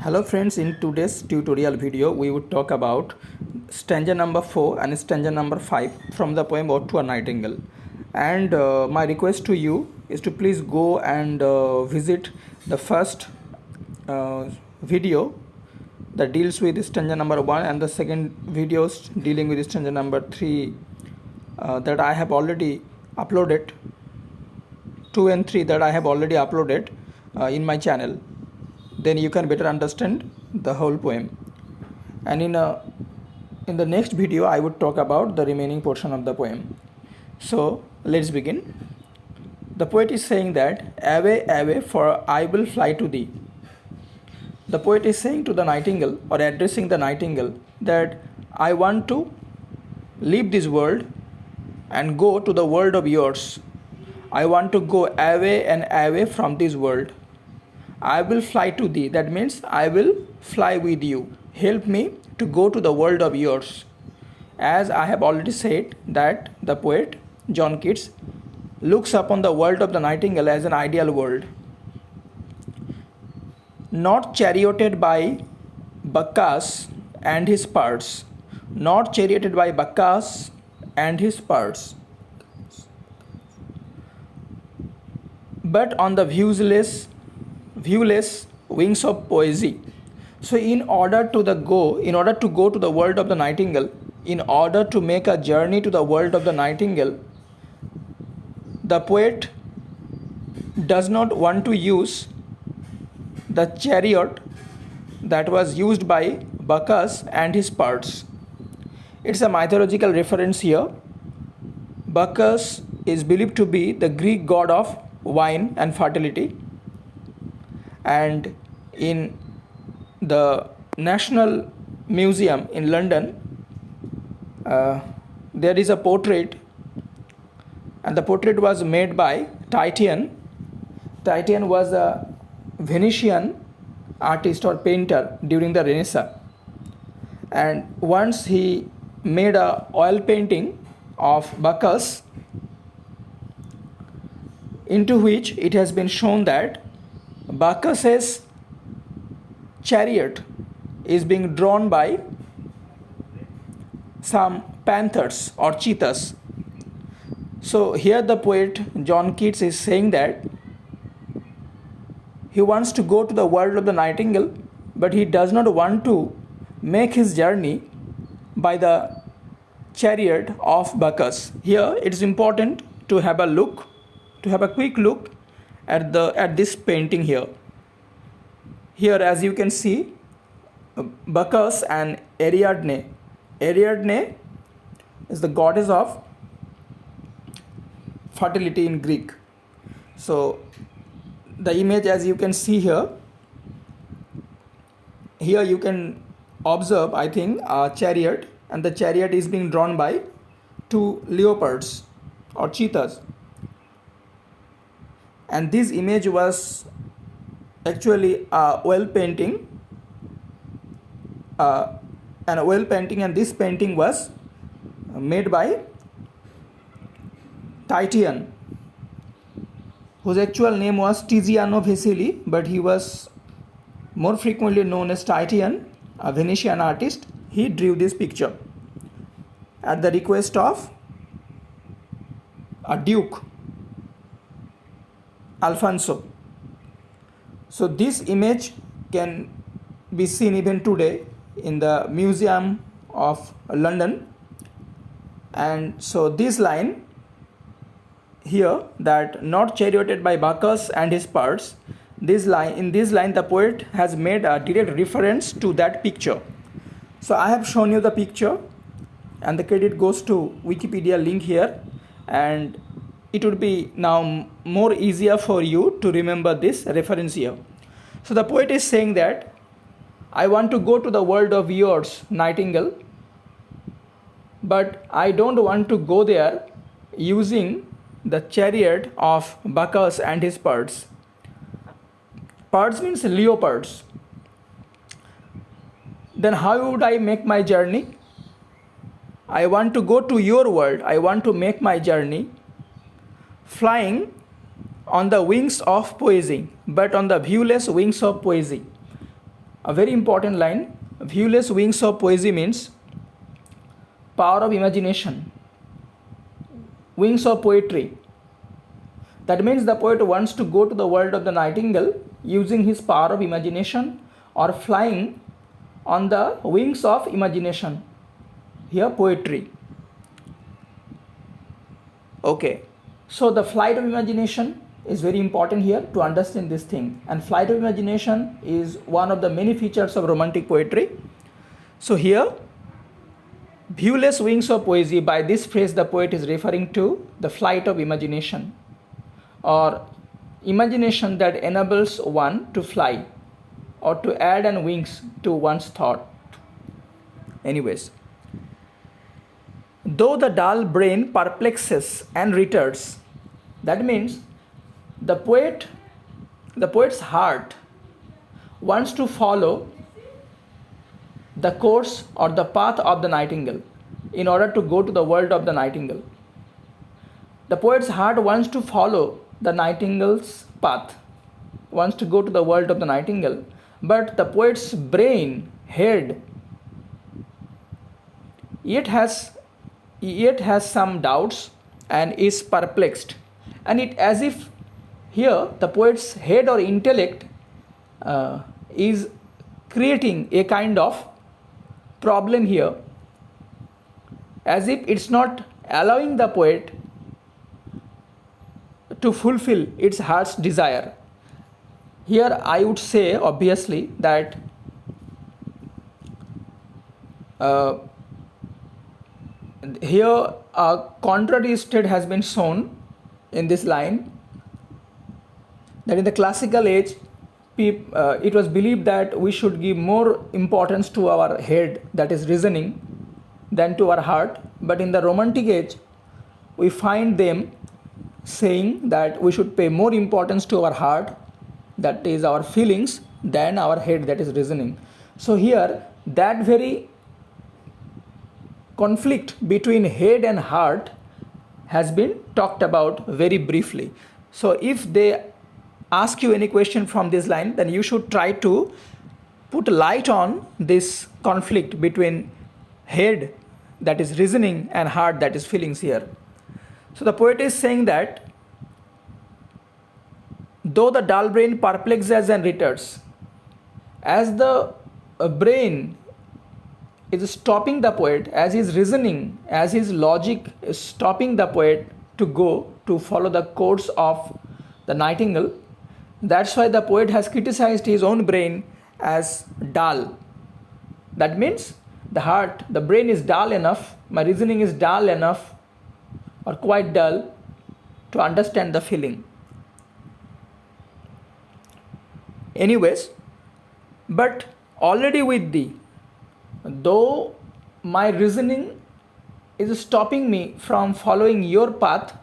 Hello friends, in today's tutorial video we would talk about stanza number 4 and stanza number 5 from the poem Ode To A Nightingale. And my request to you is to please go and visit the first video that deals with stanza number 1 and the second videos dealing with stanza number 3 that I have already uploaded. 2 and 3 that I have already uploaded in my channel. Then you can better understand the whole poem. And in the next video I would talk about the remaining portion of the poem. So let's begin. The poet is saying that away, away, for I will fly to thee. The poet is saying to the nightingale, or addressing the nightingale, that I want to leave this world and go to the world of yours. I want to go away and away from this world. I will fly to thee. That means I will fly with you. Help me to go to the world of yours. As I have already said that the poet John Keats looks upon the world of the nightingale as an ideal world, not charioted by Bacchus and his parts, not charioted by Bacchus and his parts, but on the viewless wings of poesy. So in order to go to the world of the nightingale, in order to make a journey to the world of the nightingale, the poet does not want to use the chariot that was used by Bacchus and his parts. It's a mythological reference here. Bacchus is believed to be the Greek god of wine and fertility, and in the National Museum in London there is a portrait, and the portrait was made by Titian. Titian was a Venetian artist or painter during the Renaissance, and once he made a oil painting of Bacchus, into which it has been shown that Bacchus's chariot is being drawn by some panthers or cheetahs. So here the poet John Keats is saying that he wants to go to the world of the nightingale, but he does not want to make his journey by the chariot of Bacchus. Here it is important to have a quick look at this painting here. Here, as you can see, Bacchus and Ariadne. Ariadne is the goddess of fertility in Greek. So the image, as you can see here you can observe, I think, a chariot, and the chariot is being drawn by two leopards or cheetahs. And this image was actually a oil painting, and this painting was made by Titian, whose actual name was Tiziano Vesili, but he was more frequently known as Titian, a Venetian artist. He drew this picture at the request of a duke, Alfonso. So this image can be seen even today in the Museum of London. And so this line here, that not charioted by Bacchus and his parts, in this line the poet has made a direct reference to that picture. So I have shown you the picture, and the credit goes to Wikipedia link here, and it would be now more easier for you to remember this reference here. So the poet is saying that I want to go to the world of yours, nightingale, but I don't want to go there using the chariot of Bacchus and his parts. Parts means leopards. Then how would I make my journey? I want to go to your world. I want to make my journey flying on the wings of poesy, but on the viewless wings of poesy. A very important line. Viewless wings of poesy means power of imagination. Wings of poetry. That means the poet wants to go to the world of the nightingale using his power of imagination or flying on the wings of imagination. Here, poetry. Okay. So the flight of imagination is very important here to understand this thing. And flight of imagination is one of the many features of romantic poetry. So here, viewless wings of poesy, by this phrase the poet is referring to the flight of imagination, or imagination that enables one to fly or to add an wings to one's thought. Anyways, though the dull brain perplexes and retards, that means the poet's heart wants to follow the course or the path of the nightingale in order to go to the world of the nightingale. The poet's heart wants to follow the nightingale's path, wants to go to the world of the nightingale, but the poet's brain, head, yet has some doubts and is perplexed. And it as if here the poet's head or intellect is creating a kind of problem here, as if it's not allowing the poet to fulfill its heart's desire. Here I would say obviously that here a contrary state has been shown in this line, that in the classical age it was believed that we should give more importance to our head, that is reasoning, than to our heart. But in the romantic age we find them saying that we should pay more importance to our heart, that is our feelings, than our head, that is reasoning. So here that very conflict between head and heart has been talked about very briefly. So if they ask you any question from this line, then you should try to put light on this conflict between head, that is reasoning, and heart, that is feelings here. So the poet is saying that though the dull brain perplexes and retards, as the brain is stopping the poet, as his reasoning, as his logic is stopping the poet to go to follow the course of the nightingale, that's why the poet has criticized his own brain as dull. That means the brain is dull enough, my reasoning is dull enough or quite dull to understand the feeling. Anyways, but already with thee, though my reasoning is stopping me from following your path,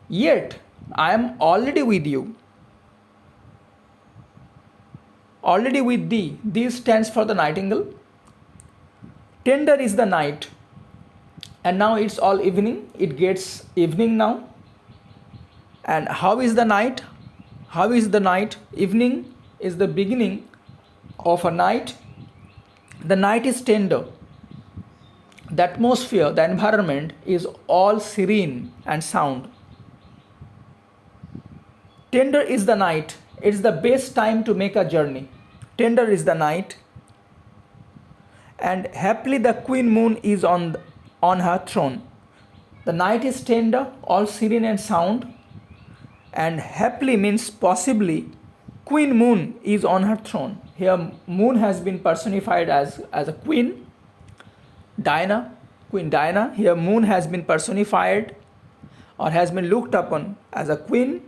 yet I am already with you. Already with thee. Thee stands for the nightingale. Tender is the night. And now it's all evening. It gets evening now. And how is the night? How is the night? Evening is the beginning of a night. The night is tender. The atmosphere, the environment is all serene and sound. Tender is the night. It's the best time to make a journey. Tender is the night. And happily the queen moon is on her throne. The night is tender, all serene and sound. And happily means possibly queen moon is on her throne. Here moon has been personified as a queen, Diana, Queen Diana. Here moon has been personified or has been looked upon as a queen.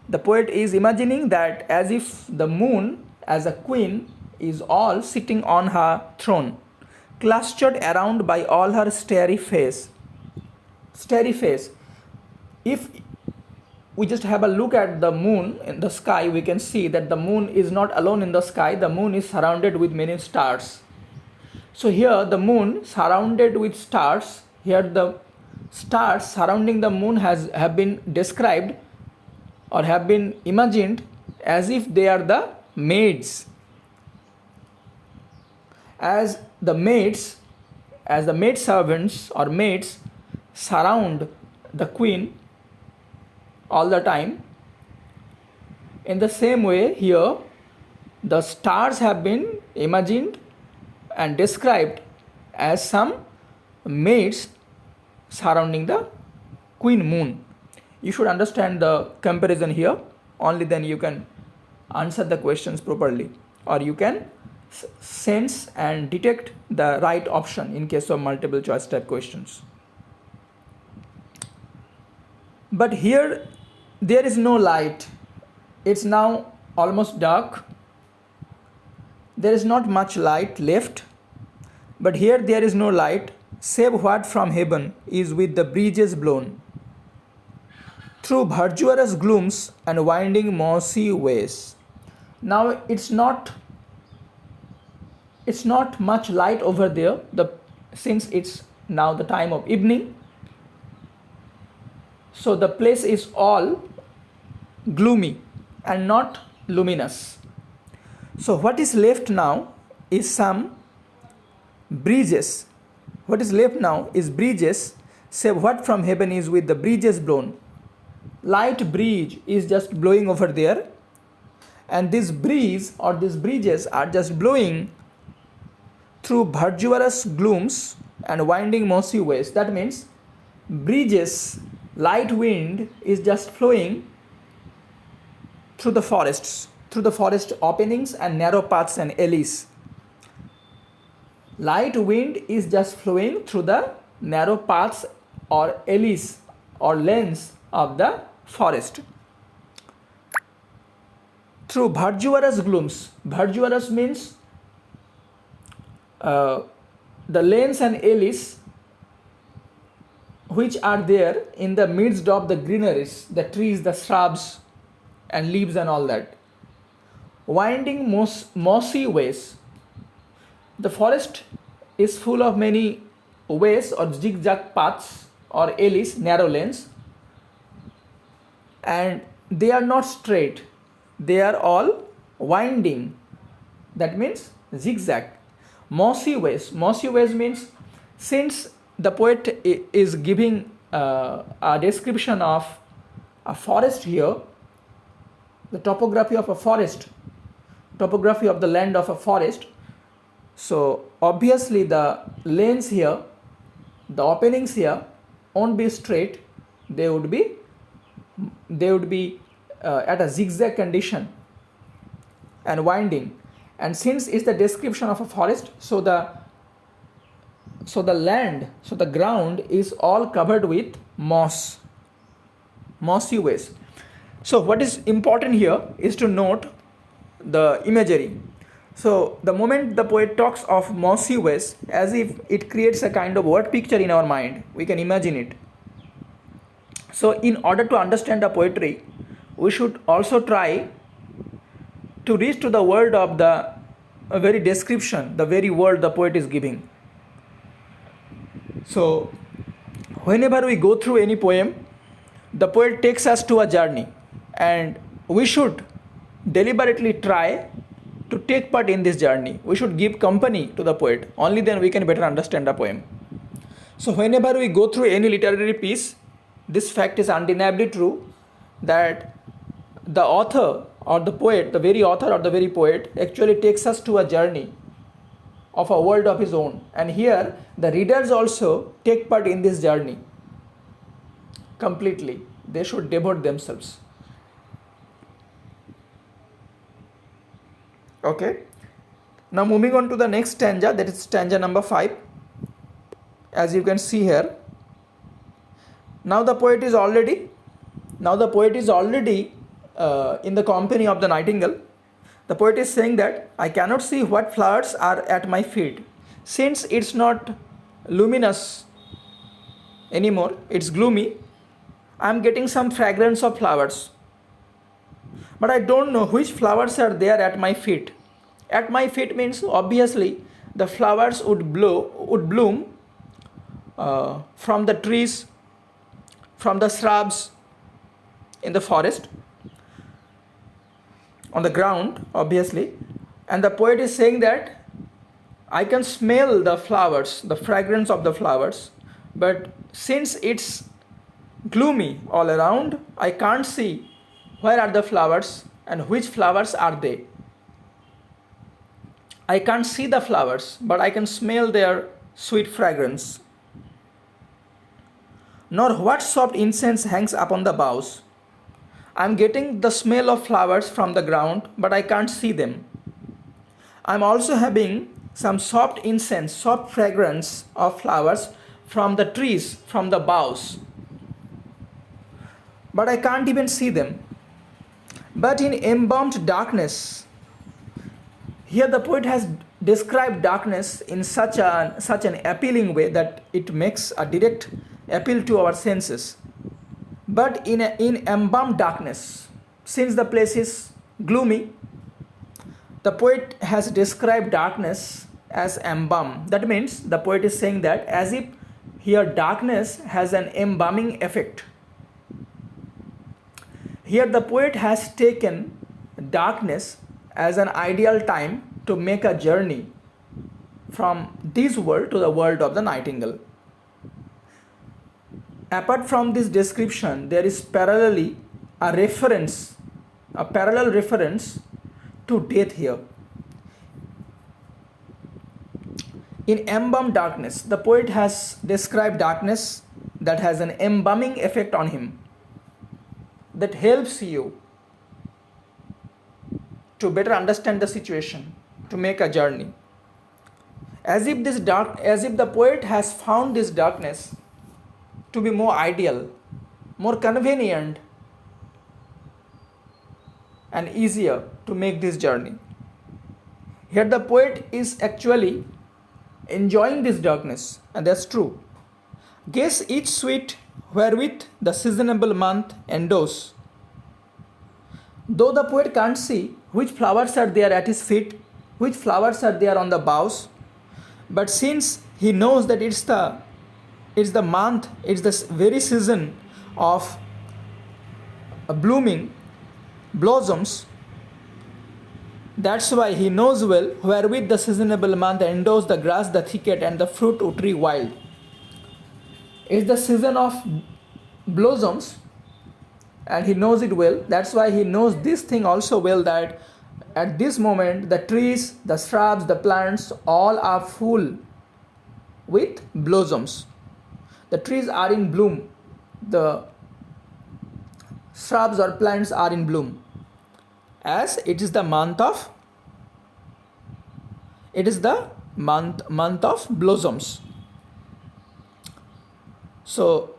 The poet is imagining that as if the moon as a queen is all sitting on her throne, clustered around by all her starry face. Starry face. If we just have a look at the moon in the sky, we can see that the moon is not alone in the sky. The moon is surrounded with many stars. So here the moon surrounded with stars. Here the stars surrounding the moon have been described or have been imagined as if they are the maids as the maid servants or maids surround the queen all the time, in the same way here the stars have been imagined and described as some maids surrounding the queen moon. You should understand the comparison here, only then you can answer the questions properly, or you can sense and detect the right option in case of multiple choice type questions. But here there is no light. It's now almost dark. There is not much light left, but here there is no light save what from heaven is with the breezes blown through verdurous glooms and winding mossy ways. Now it's not much light over there, since it's now the time of evening, so the place is all gloomy and not luminous. So what is left now is some breezes. What is left now is breezes, save what from heaven is with the breezes blown. Light breeze is just blowing over there, and this breeze or these breezes are just blowing through verdurous glooms and winding mossy ways. That means breezes, light wind is just flowing through the forests, through the forest openings and narrow paths and alleys. Light wind is just flowing through the narrow paths or alleys or lanes of the forest. Through verdurous glooms. Verdurous means the lanes and alleys which are there in the midst of the greeneries, the trees, the shrubs and leaves and all that. Winding mossy ways. The forest is full of many ways or zigzag paths or alleys, narrow lanes, and they are not straight, they are all winding. That means zigzag. Mossy ways. Mossy ways means, since the poet is giving a description of a forest here, the topography of a forest, topography of the land of a forest, so obviously the lanes here, the openings here won't be straight, they would be at a zigzag condition and winding. And since it's the description of a forest, so the ground is all covered with mossy ways. So what is important here is to note the imagery. So the moment the poet talks of mossy ways, as if it creates a kind of word picture in our mind, we can imagine it. So in order to understand the poetry, we should also try to reach to the word of the very description, the very word the poet is giving. So whenever we go through any poem, the poet takes us to a journey, and we should deliberately try to take part in this journey. We should give company to the poet, only then we can better understand the poem. So whenever we go through any literary piece, this fact is undeniably true, that the author or the poet, the very author or the very poet, actually takes us to a journey of a world of his own. And here the readers also take part in this journey completely. They should devote themselves. Okay. Now moving on to the next stanza, that is stanza number 5. As you can see here, now the poet is already in the company of the nightingale. The poet is saying that I cannot see what flowers are at my feet. Since it's not luminous anymore, it's gloomy, I am getting some fragrance of flowers, but I don't know which flowers are there at my feet. At my feet means obviously the flowers would bloom from the trees, from the shrubs in the forest, on the ground obviously. And the poet is saying that I can smell the flowers, the fragrance of the flowers, but since it's gloomy all around, I can't see where are the flowers and which flowers are they. I can't see the flowers, but I can smell their sweet fragrance. Nor what soft incense hangs upon the boughs. I'm getting the smell of flowers from the ground, but I can't see them. I'm also having some soft incense, soft fragrance of flowers from the trees, from the boughs, but I can't even see them. But in embalmed darkness, here the poet has described darkness in such an appealing way that it makes a direct appeal to our senses. But in embalmed darkness, since the place is gloomy, the poet has described darkness as embalm. That means the poet is saying that as if here darkness has an embalming effect. Here the poet has taken darkness as an ideal time to make a journey from this world to the world of the nightingale. Apart from this description, there is parallel reference to death here. In embalmed darkness, the poet has described darkness that has an embalming effect on him, that helps you to better understand the situation, to make a journey. As if the poet has found this darkness to be more ideal, more convenient, and easier to make this journey. Here the poet is actually enjoying this darkness, and that's true. Guess each sweet wherewith the seasonable month endows. Though the poet can't see which flowers are there at his feet, which flowers are there on the boughs, but since he knows that it's the month, it's the very season of blooming blossoms, that's why he knows well wherewith the seasonable month endows the grass, the thicket, and the fruit tree wild. It's the season of blossoms, and he knows it well. That's why he knows this thing also well, that at this moment the trees, the shrubs, the plants all are full with blossoms. The trees are in bloom, the shrubs or plants are in bloom, as it is the month of blossoms. So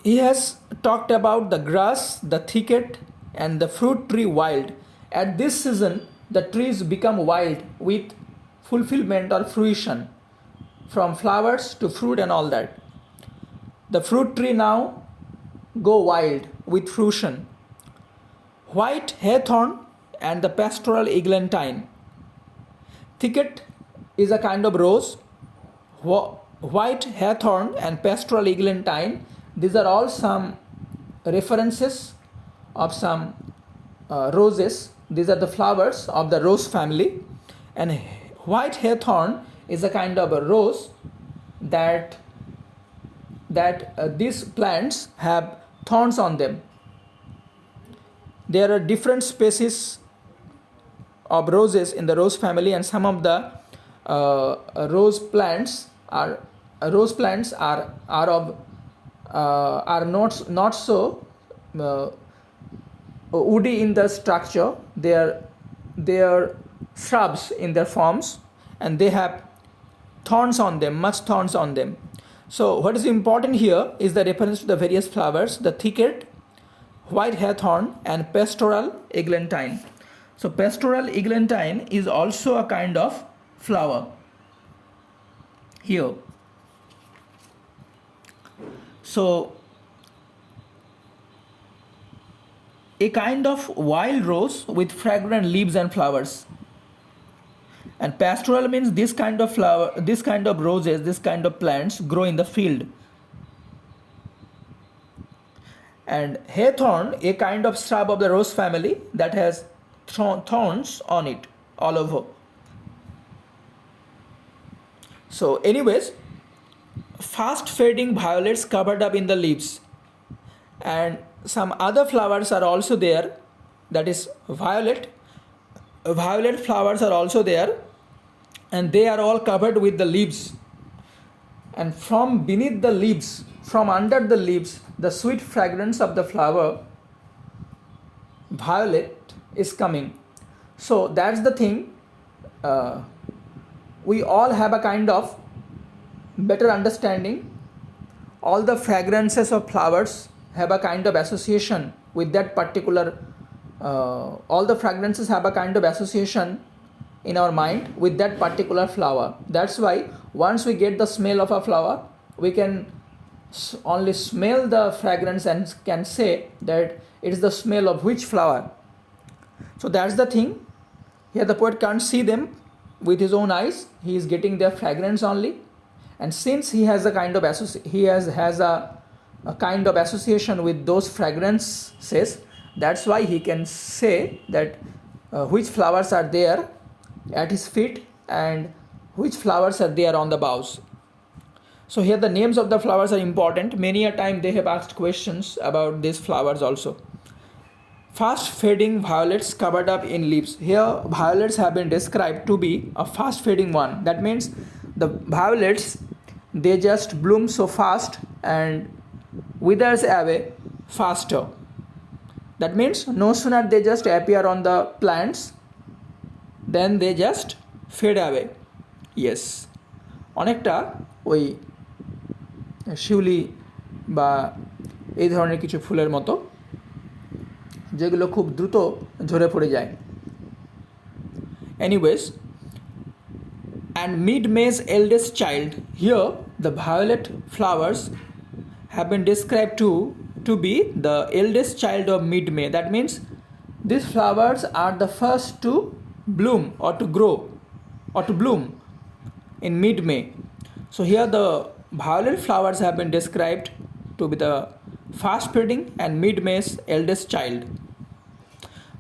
he has talked about the grass, the thicket, and the fruit tree wild. At this season, the trees become wild with fulfillment or fruition, from flowers to fruit and all that. The fruit tree now go wild with fruition. White hawthorn and the pastoral eglantine. Thicket is a kind of rose. White hawthorn and pastoral eglantine, these are all some references of some roses. These are the flowers of the rose family. And white hawthorn is a kind of a rose that these plants have thorns on them. There are different species of roses in the rose family, and some of the rose plants are not so woody in the structure. They are shrubs in their forms, and they have thorns on them, much thorns on them. So what is important here is the reference to the various flowers, the thicket, white hawthorn, and pastoral eglantine. So pastoral eglantine is also a kind of flower here. So a kind of wild rose with fragrant leaves and flowers. And pastoral means this kind of flower, this kind of roses, this kind of plants grow in the field. And hawthorn, a kind of shrub of the rose family that has thorns on it all over. So anyways, fast fading violets covered up in the leaves, and some other flowers are also there, that is violet flowers are also there, and they are all covered with the leaves. And from beneath the leaves, from under the leaves, the sweet fragrance of the flower violet is coming. So that's the thing. We all have a kind of better understanding. All the fragrances of flowers have a kind of association with that particular, all the fragrances have a kind of association in our mind with that particular flower. That's why once we get the smell of a flower, we can only smell the fragrance and can say that it is the smell of which flower. So that's the thing. Here the poet can't see them with his own eyes. He is getting their fragrance only. And since he has a kind of a kind of association with those fragrances, that's why he can say that which flowers are there at his feet and which flowers are there on the boughs. So here the names of the flowers are important. Many a time they have asked questions about these flowers also. Fast fading violets covered up in leaves. Here violets have been described to be a fast fading one. That means the violets, they just bloom so fast and withers away faster. That means no sooner they just appear on the plants, then they just fade away. Yes, অনেকটা ওই শিউলি বা এই ধরনের কিছু ফুলের মতো যেগুলো খুব দ্রুত ঝরে পড়ে যায়. Anyways, and mid-May's eldest child. Here the violet flowers have been described to be the eldest child of mid-May. That means these flowers are the first to bloom or to grow or to bloom in mid-May. So here the violet flowers have been described to be the fast spreading and mid-May's eldest child.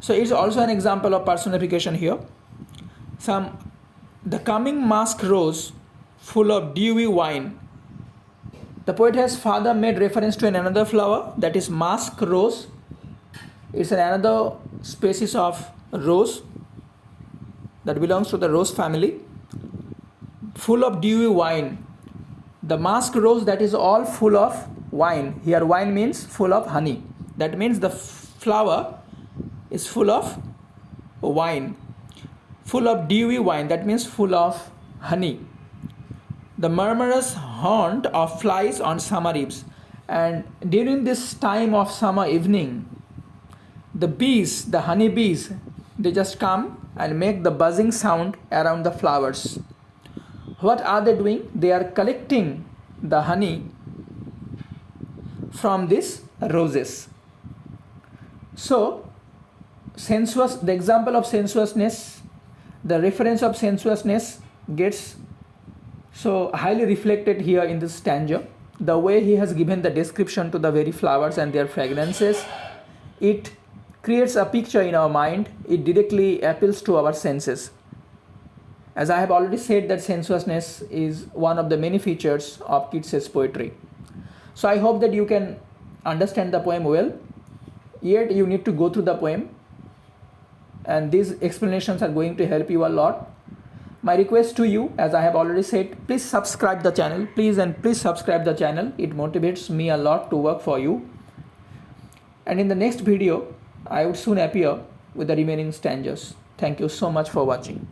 So it's also an example of personification here. The coming mask rose full of dewy wine. The poet has further made reference to another flower, that is mask rose. It's another species of rose that belongs to the rose family. Full of dewy wine. The mask rose, that is all full of wine. Here wine means full of honey. That means the flower is full of wine. Full of dewy wine, that means full of honey. The murmurous haunt of flies on summer eves. And during this time of summer evening, the bees, the honey bees, they just come and make the buzzing sound around the flowers. What are they doing? They are collecting the honey from these roses. So, the example of sensuousness, the reference of sensuousness gets so highly reflected here in this stanza. The way he has given the description to the very flowers and their fragrances, it creates a picture in our mind. It directly appeals to our senses. As I have already said, that sensuousness is one of the many features of Keats's poetry. So I hope that you can understand the poem well. Yet you need to go through the poem, and these explanations are going to help you a lot. My request to you, as I have already said, please subscribe the channel. Please subscribe the channel. It motivates me a lot to work for you. And in the next video, I would soon appear with the remaining stanzas. Thank you so much for watching.